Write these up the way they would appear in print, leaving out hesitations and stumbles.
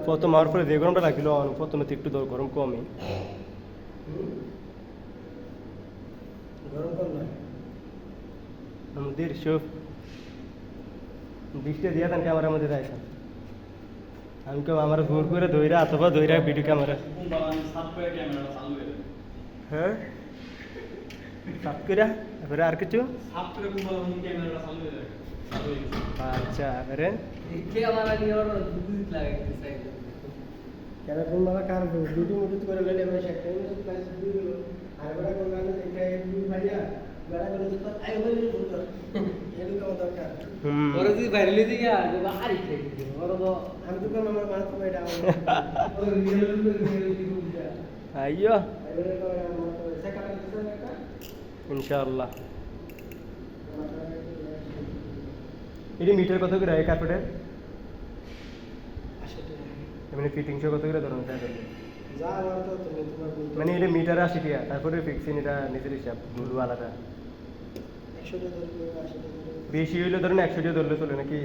প্রথম হওয়ার পরে যে গরমটা লাগছিল প্রথমে তো একটু গরম কমই আমাদের সব দৃষ্টি দিয়া দেন ক্যামেরার মধ্যে রাখা আমি কেউ আমার ঘুর করে ধৈরা অথবা ধৈরা ভিডিও ক্যামেরা হ্যাঁ সাফ করে এবারে আর কিছু আচ্ছা এবারে কেন কোন বাবা কার ভিডিও মুডিও করে লইলে এবারে সেটা আর বড় কোন গানে এটা দুই ভাইয়া বড় করে তো আই বলে বলতো এর তো দরকার ওরে যদি বাইরে লিয়ে দিয়া বাবা হারি খেয়ে ওরে তো আমি তো কোন আমার মাথা তো এটা ওরে রিয়েল আইয়ো এবারে তো আমার তো সেকাটা দিছেন একটা ইনশাআল্লাহ এটি মিটার কত করে এই কার্পেটের মানে ফিটিংস কত করে ধরুন যা আমার তো তুমি তোমার মানে এটা মিটার 80 টাকা তারপরে ফিক্সিং এটা নিজের হিসাব গুলো আলাদা 100 টাকা ধরলে 80 টাকা বেশি হইলে ধরুন 100 টাকা ধরলে চলে নাকি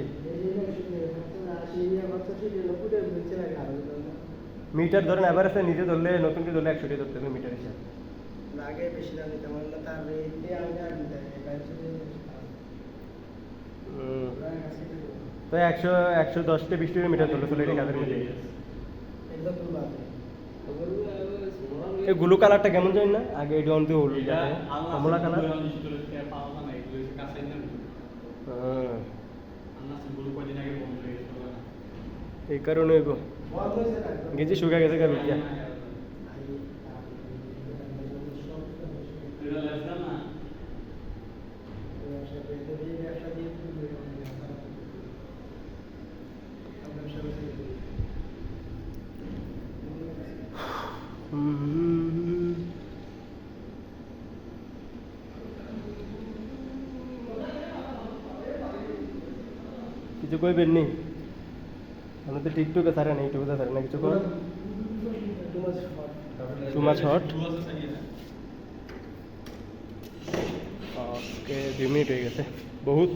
মিটার ধরুন এভারেজে নিজে ধরলে নতুন কি ধরলে 100 টাকা ধরতে হবে মিটার হিসাব লাগে বেশি লাগে তেমন না তার রেটে আমি আর মিটার তো 110 টা 20 টাকা মিটার ধরলে চলে এটা কাদের মধ্যে এই ব্লু কালারটা কেমন জানি না আগে এটা অন দিয়ে হলুদ যাতে কমলা কালার এই কারণে গেছি শুকা গেছে গা বিটিয়া কিছু কইবেন নি আমি তো টিকটকে সারে না ইউটিউবে সারে না কিছু কর টু মাচ হট ওকে 2 মিনিট হয়ে গেছে বহুত